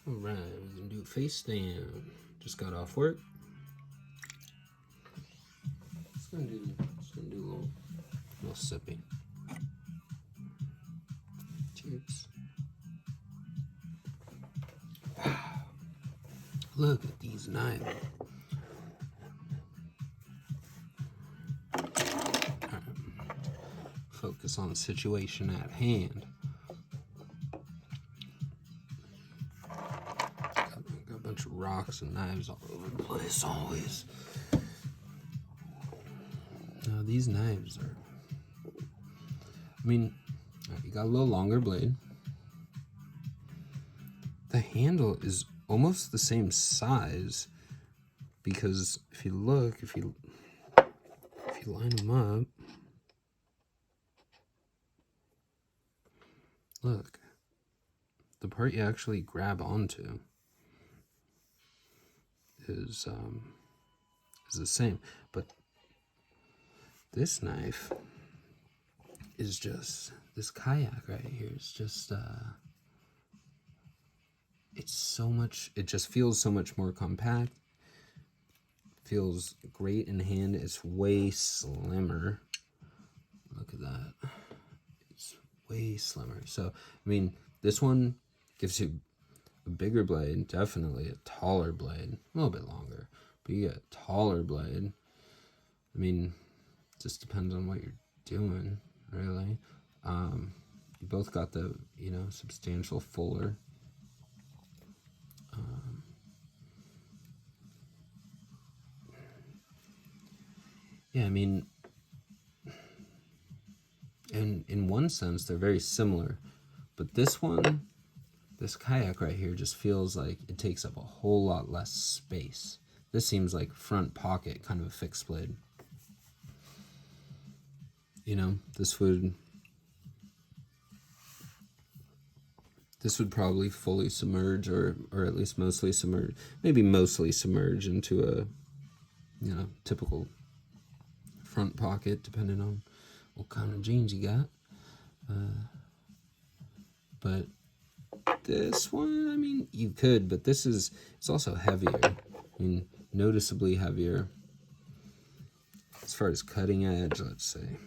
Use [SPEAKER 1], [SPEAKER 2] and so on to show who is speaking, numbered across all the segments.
[SPEAKER 1] Alright, we can do face down. Just got off work. Just gonna do a little sippy. Cheers. Wow. Look at these knives. Right. Focus on the situation at hand. Got a bunch of rocks and knives all over the place always. Now these knives are, you got a little longer blade. The handle is almost the same size because if you line them up, look, the part you actually grab onto is the same, but this knife is just, this Kayak right here is just it just feels so much more compact. Feels great in hand. It's way slimmer. Look at that. It's way slimmer. So, this one gives you a bigger blade, definitely a taller blade, a little bit longer, but you get a taller blade. Just depends on what you're doing, really. You both got the, substantial fuller. Yeah, in one sense, they're very similar. But this Kayak right here just feels like it takes up a whole lot less space. This seems like front pocket, kind of a fixed blade. This would probably fully submerge or at least mostly submerge, maybe mostly submerge into a, typical front pocket, depending on what kind of jeans you got. But this one, you could, but it's also heavier. Noticeably heavier. As far as cutting edge, let's say.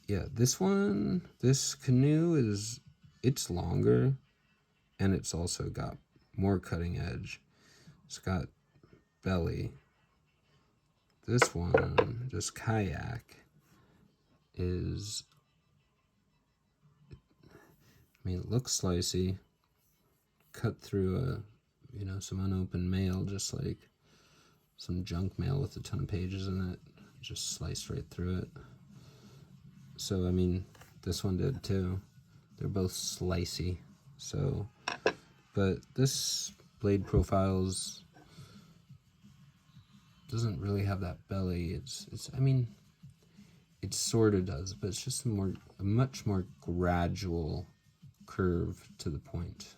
[SPEAKER 1] Yeah, this Canoe it's longer, and it's also got more cutting edge. It's got belly. This one, this Kayak, it looks slicey. Cut through some unopened mail, just like some junk mail with a ton of pages in it. Just sliced right through it. So, this one did too. They're both slicey. So, but this blade profiles doesn't really have that belly. It sort of does, but it's just a much more gradual curve to the point.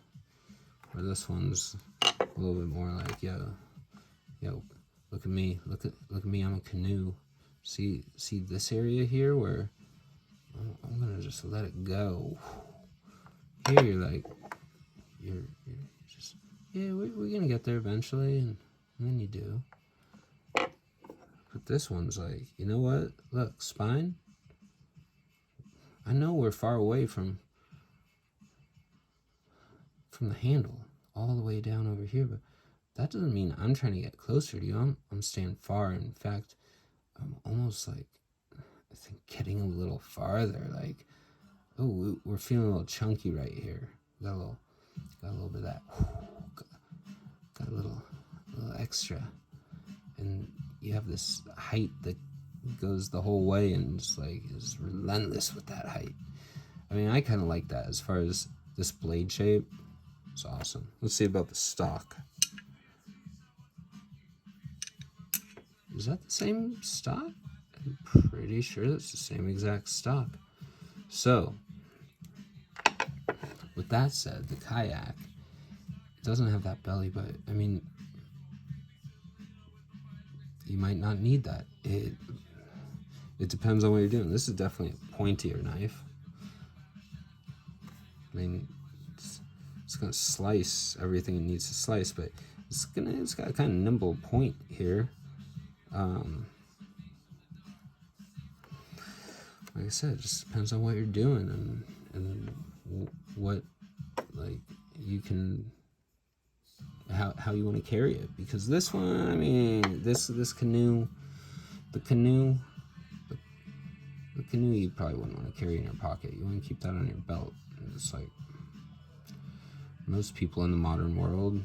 [SPEAKER 1] Where this one's a little bit more like, yo, look at me, look at me, I'm a Canoe. See this area here where I'm gonna just let it go. Here you're just, yeah, we're gonna get there eventually, and then you do. But this one's like, you know what? Look, spine. I know we're far away from the handle, all the way down over here, but that doesn't mean I'm trying to get closer to you. I'm staying far. In fact, I'm almost like, I think, getting a little farther. Like, oh, we're feeling a little chunky right here. Got a little bit of that. Got a little extra, and you have this height that goes the whole way and just like is relentless with that height. I kind of like that as far as this blade shape. It's awesome. Let's see about the stock. Is that the same stock? I'm pretty sure that's the same exact stock. So, with that said, the Kayak, it doesn't have that belly, but you might not need that. It depends on what you're doing. This is definitely a pointier knife. I mean, it's gonna slice everything it needs to slice, but it's got a kind of nimble point here. Like I said, it just depends on what you're doing and what, like, you can, how you want to carry it. Because this one, I mean, this canoe, the canoe you probably wouldn't want to carry in your pocket. You want to keep that on your belt. And it's like, most people in the modern world,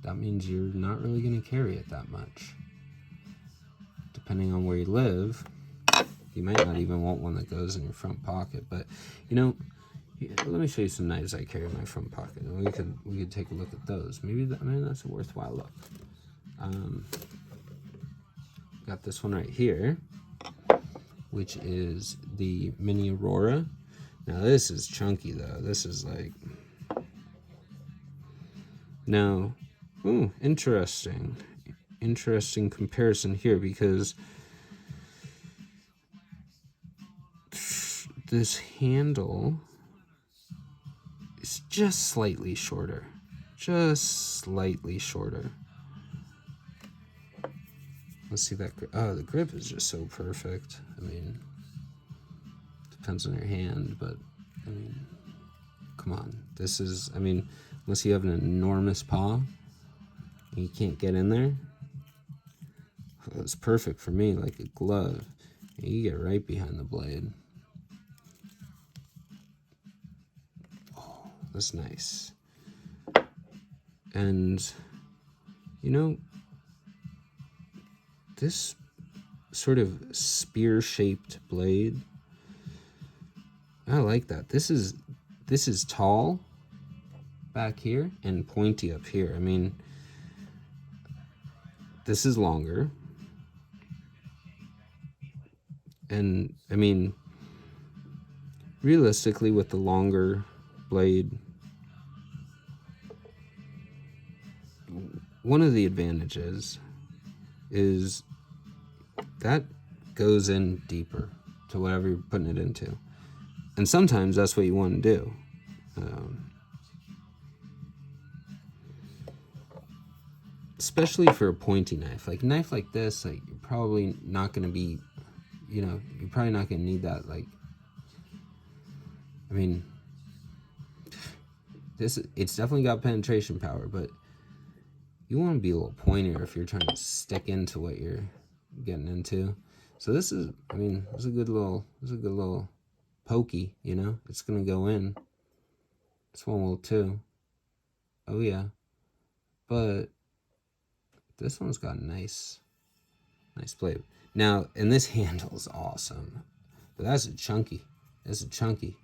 [SPEAKER 1] that means you're not really going to carry it that much. Depending on where you live, you might not even want one that goes in your front pocket. But, you know, let me show you some knives I carry in my front pocket, and we could take a look at those. Maybe that's a worthwhile look. Got this one right here, which is the Mini Aurora. Now this is chunky though. This is like, now, ooh, interesting comparison here, because this handle is just slightly shorter. Let's see that. Oh, the grip is just so perfect. I mean, depends on your hand, but I mean, come on. This is, I mean, unless you have an enormous paw and you can't get in there, it's perfect for me, like a glove. You get right behind the blade. Oh, that's nice. And, you know, this sort of spear-shaped blade, I like that. This is tall back here and pointy up here. I mean, this is longer. And, I mean, realistically, with the longer blade, one of the advantages is that goes in deeper to whatever you're putting it into. And sometimes that's what you want to do. Especially for a pointy knife. Like a knife like this, like, you're probably not going to be, you know, you're probably not going to need that. Like, I mean, it's definitely got penetration power, but you want to be a little pointier if you're trying to stick into what you're getting into. So this is, I mean, it's a good little pokey, you know. It's gonna go in. This one will too. Oh yeah. But this one's got a nice blade. Now, and this handle is awesome. But that's a chunky. That's a chunky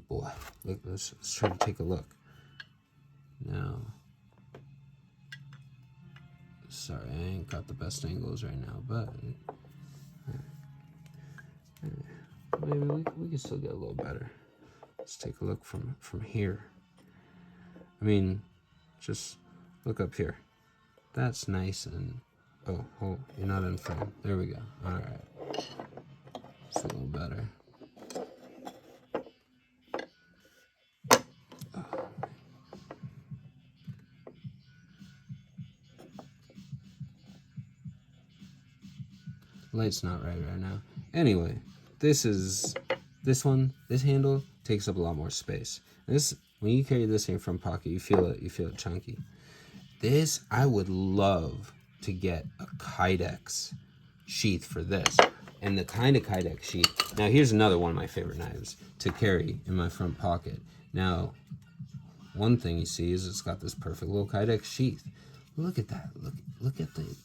[SPEAKER 1] boy. Look, let's try to take a look. Now, sorry, I ain't got the best angles right now, but maybe we can still get a little better. Let's take a look from here. I mean, just look up here. That's nice and, oh, you're not in frame. There we go. All right. It's a little better. Light's not right now. Anyway, this handle takes up a lot more space. This, when you carry this in your front pocket, you feel it chunky. This, I would love to get a Kydex sheath for this. And the kind of Kydex sheath. Now here's another one of my favorite knives to carry in my front pocket. Now, one thing you see is it's got this perfect little Kydex sheath. Look at that. Look at the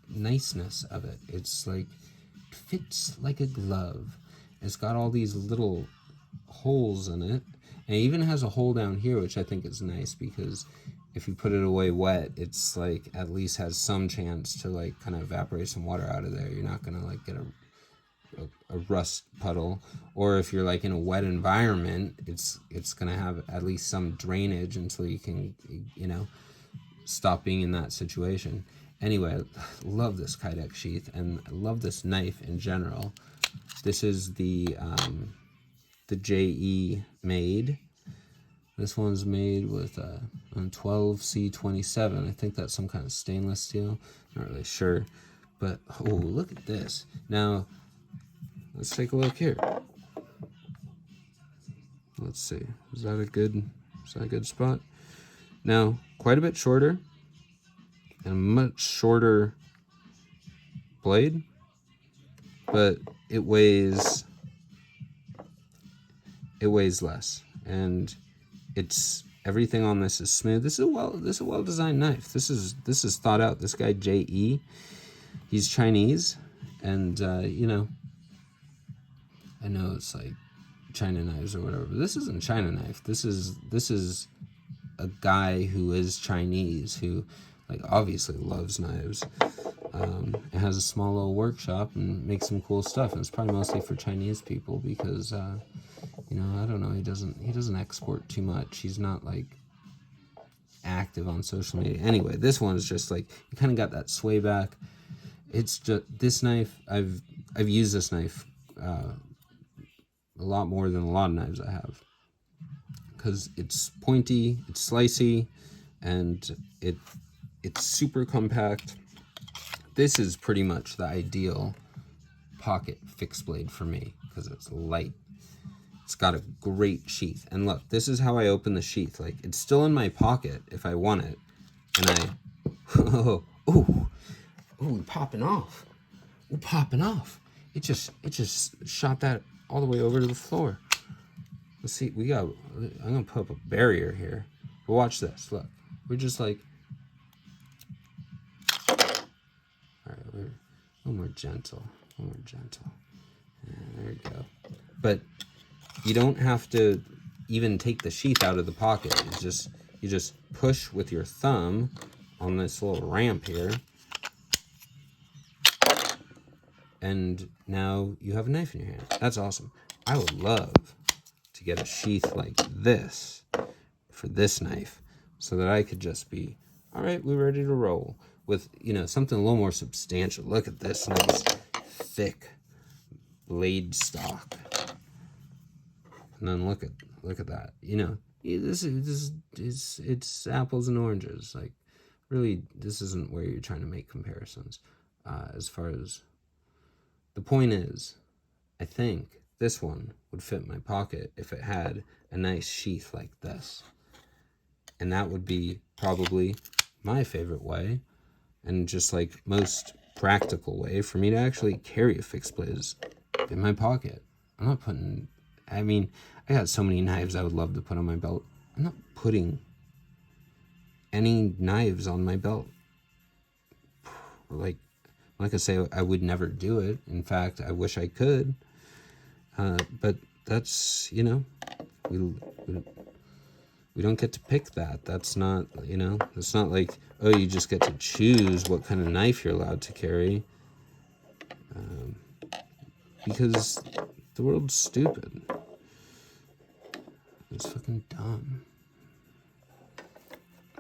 [SPEAKER 1] niceness of it. It's like, fits like a glove. It's got all these little holes in it, and it even has a hole down here, which I think is nice, because if you put it away wet, it's like at least has some chance to like kind of evaporate some water out of there. You're not gonna like get a rust puddle, or if you're like in a wet environment, it's gonna have at least some drainage until you can, you know, stop being in that situation. Anyway, I love this Kydex sheath, and I love this knife in general. This is the the JE made. This one's made with a 12C27. I think that's some kind of stainless steel. Not really sure. But, oh, look at this. Now, let's take a look here. Let's see. Is that a good spot? Now, quite a bit shorter. And a much shorter blade. But it weighs less. And it's everything on this is smooth. This is a well designed knife. This is thought out. This guy JE, he's Chinese, and you know, I know it's like China knives or whatever, but this isn't China knife. This is a guy who is Chinese, who like obviously loves knives, and has a small little workshop and makes some cool stuff. And it's probably mostly for Chinese people because you know, I don't know, he doesn't export too much. He's not like active on social media. Anyway, this one's just like, you kind of got that sway back. It's just, this knife, I've used this knife a lot more than a lot of knives I have, because it's pointy, it's slicey, and it's super compact. This is pretty much the ideal pocket fixed blade for me because it's light. It's got a great sheath. And look, this is how I open the sheath. Like, it's still in my pocket if I want it. And popping off. Ooh, popping off. It just shot that all the way over to the floor. Let's see, I'm gonna put up a barrier here. But watch this, look. We're just like, all right, we're a little more gentle, Yeah, there you go. But you don't have to even take the sheath out of the pocket. You just push with your thumb on this little ramp here, and now you have a knife in your hand. That's awesome. I would love to get a sheath like this for this knife, so that I could just be, all right, we're ready to roll with, you know, something a little more substantial. Look at this nice thick blade stock. And then look at that. You know, it's apples and oranges. Like, really, this isn't where you're trying to make comparisons. As far as the point is, I think this one would fit my pocket if it had a nice sheath like this, and that would be probably my favorite way, and just like most practical way for me to actually carry a fixed blade is in my pocket. I'm not putting. I mean, I got so many knives I would love to put on my belt. I'm not putting any knives on my belt. Like I say, I would never do it. In fact, I wish I could. But that's, you know, we don't get to pick that. That's not, you know, it's not like, oh, you just get to choose what kind of knife you're allowed to carry. Because the world's stupid. It's fucking dumb.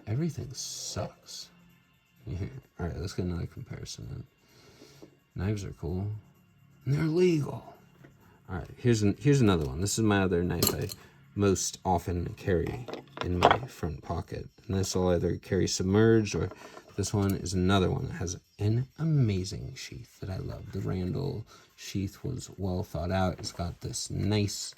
[SPEAKER 1] Everything sucks. All right, let's get another comparison then. Knives are cool, and they're legal. All right, here's another one. This is my other knife I most often carry in my front pocket, and this will either carry submerged, or this one is another one that has an amazing sheath that I love. The Randall sheath was well thought out. It's got this nice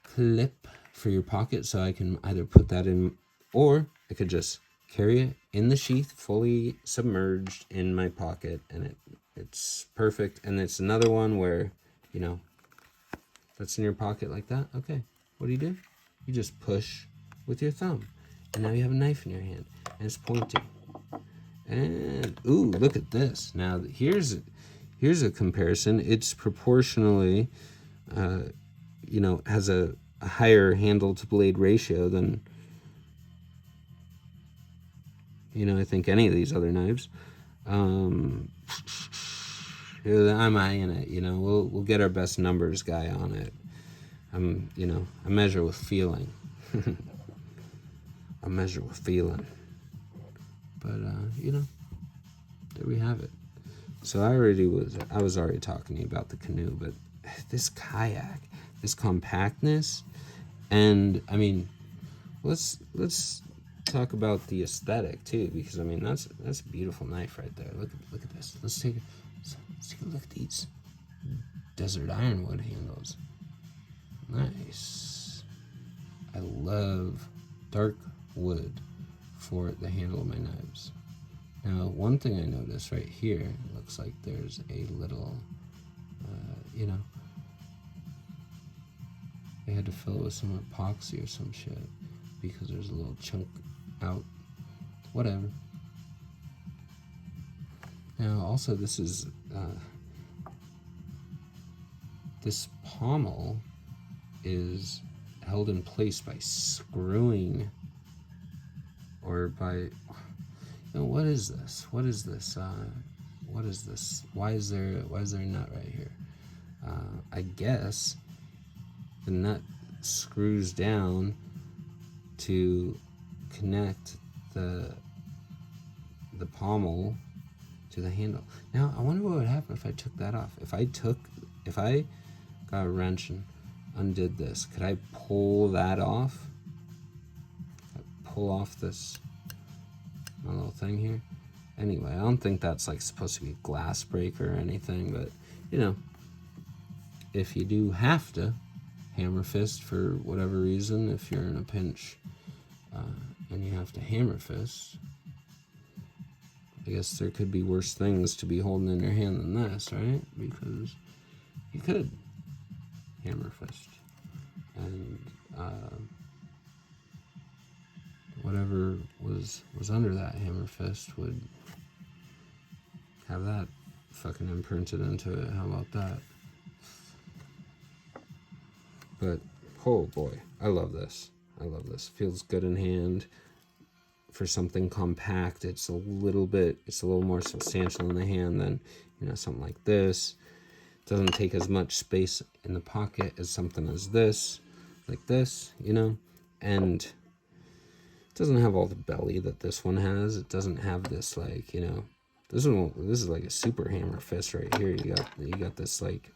[SPEAKER 1] clip for your pocket, so I can either put that in, or I could just carry it in the sheath, fully submerged in my pocket, and it's perfect. And it's another one where, you know, that's in your pocket like that. Okay, what do? You just push with your thumb, and now you have a knife in your hand, and it's pointy. And ooh, look at this. Now here's a comparison. It's proportionally, you know, has a higher handle to blade ratio than, you know, I think any of these other knives. I'm eyeing it, you know. We'll get our best numbers guy on it. You know, I measure with feeling. I measure with feeling. But you know, there we have it. So I was already talking to you about the Canoe, but this kayak, this compactness, and I mean, let's talk about the aesthetic too, because I mean that's a beautiful knife right there. Look at this. Let's take a look at these desert ironwood handles. Nice. I love dark wood for the handle of my knives. Now, one thing I noticed right here, it looks like there's a little, you know, they had to fill it with some epoxy or some shit because there's a little chunk out. Whatever. Now, also, this is, this pommel is held in place by screwing, or by, you know, what is this? What is this? What is this? Why is there a nut right here? I guess the nut screws down to connect the pommel to the handle. Now, I wonder what would happen if I took that off. If I got a wrench and undid this, could I pull that off? Pull off this, my little thing here. Anyway, I don't think that's like supposed to be a glass breaker or anything, but you know, if you do have to hammer fist for whatever reason, if you're in a pinch and you have to hammer fist, I guess there could be worse things to be holding in your hand than this, right? Because you could hammer fist, and whatever was under that hammer fist would have that fucking imprinted into it. How about that? But oh boy, I love this. I love this. Feels good in hand. For something compact, it's a little more substantial in the hand than, you know, something like this. It doesn't take as much space in the pocket as something as this, like this, you know, and it doesn't have all the belly that this one has. It doesn't have this, like, you know, this is like a super hammer fist right here. You got this, like,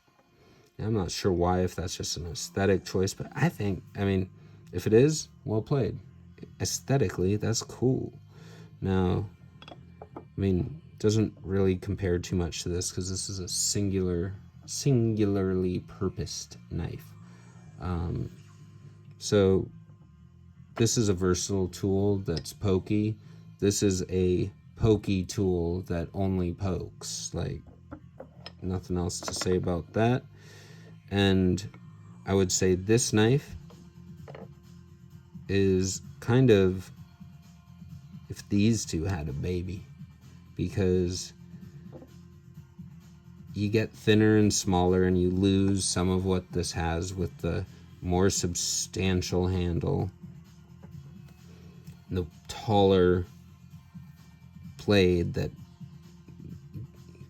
[SPEAKER 1] I'm not sure why, if that's just an aesthetic choice, but I mean, if it is, well played. Aesthetically, that's cool. Now, I mean, doesn't really compare too much to this because this is a singularly purposed knife. So this is a versatile tool that's pokey. This is a pokey tool that only pokes. Like, nothing else to say about that. And I would say this knife is kind of if these two had a baby, because you get thinner and smaller and you lose some of what this has with the more substantial handle, the taller blade that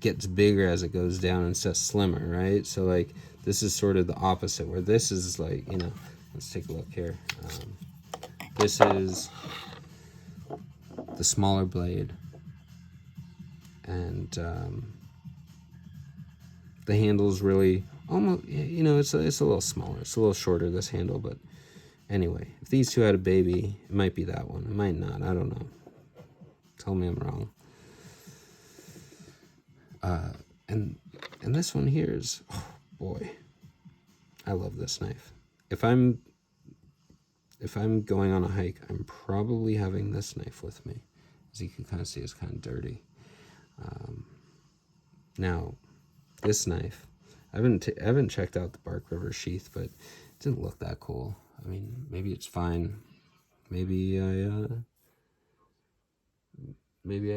[SPEAKER 1] gets bigger as it goes down instead of slimmer, right? So like this is sort of the opposite, where this is like, you know, let's take a look here. This is the smaller blade, and the handle's really almost, you know, it's a little smaller, it's a little shorter, this handle. But anyway, if these two had a baby, it might be that one, it might not, I don't know, tell me I'm wrong. And this one here is, oh boy, I love this knife. If I'm going on a hike, I'm probably having this knife with me. As you can kind of see, it's kind of dirty. Now, this knife, I haven't checked out the Bark River sheath, but it didn't look that cool. I mean, maybe it's fine. Maybe I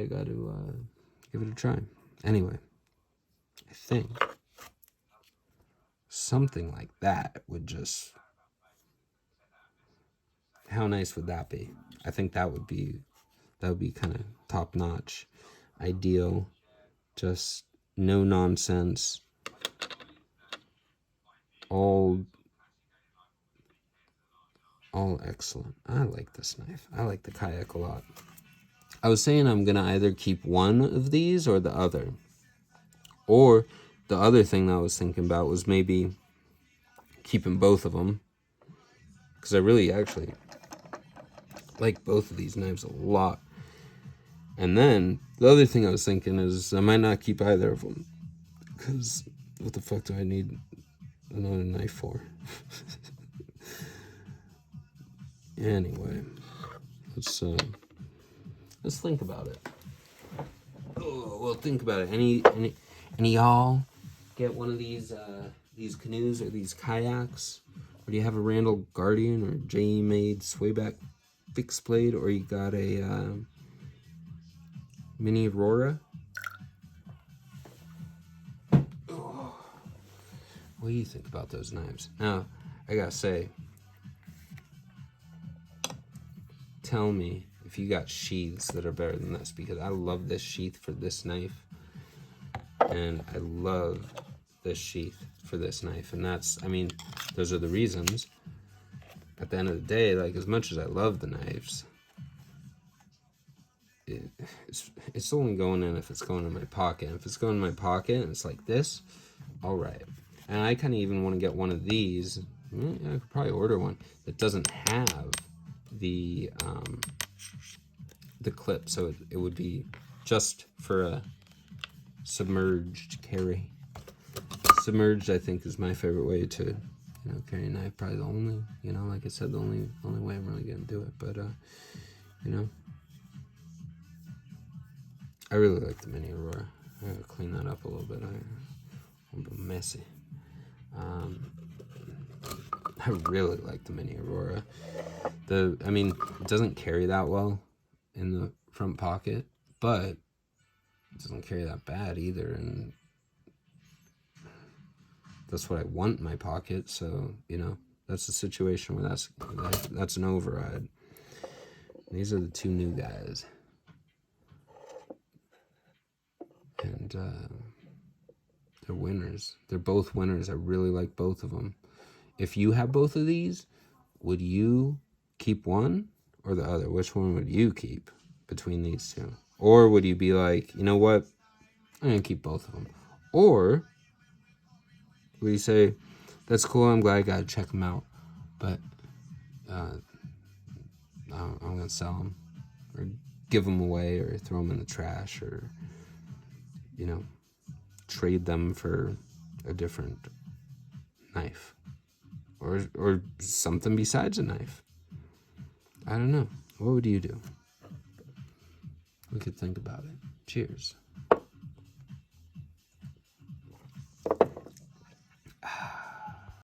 [SPEAKER 1] got to give it a try. Anyway, I think something like that would just, how nice would that be? I think that would be kind of top notch, ideal, just no nonsense, all excellent. I like this knife. I like the Kayak a lot. I was saying I'm gonna either keep one of these or the other. Or the other thing that I was thinking about was maybe keeping both of them, because I really actually like both of these knives a lot. And then the other thing I was thinking is I might not keep either of them, because what the fuck do I need another knife for? Anyway, let's think about it. Oh, well, think about it. Any y'all get one of these canoes or these kayaks? Or do you have a Randall Guardian or J-made swayback fixed blade, or you got a mini Aurora? Oh, what do you think about those knives? Now, I gotta say, tell me if you got sheaths that are better than this, because I love this sheath for this knife, and I love this sheath for this knife, and that's, I mean, those are the reasons. At the end of the day, like, as much as I love the knives, it's only going in if it's going in my pocket. If it's going in my pocket and it's like this, all right. And I kind of even want to get one of these. I could probably order one that doesn't have the clip, so it would be just for a submerged carry. Submerged, I think, is my favorite way to carry a knife. Probably the only, like I said, the only way I'm really gonna do it. But I really like the mini Aurora. I gotta clean that up a little bit. I'm a bit messy. I really like the mini Aurora. I mean, it doesn't carry that well in the front pocket, but it doesn't carry that bad either, and that's what I want in my pocket. So that's the situation where that's an override. These are the two new guys, and they're winners. They're both winners. I really like both of them. If you have both of these, would you keep one or the other? Which one would you keep between these two? Or would you be like, you know what, I'm gonna keep both of them? Or would you say, that's cool, I'm glad I got to check them out, but I'm going to sell them, or give them away, or throw them in the trash, or, trade them for a different knife, or something besides a knife? I don't know. What would you do? We could think about it. Cheers.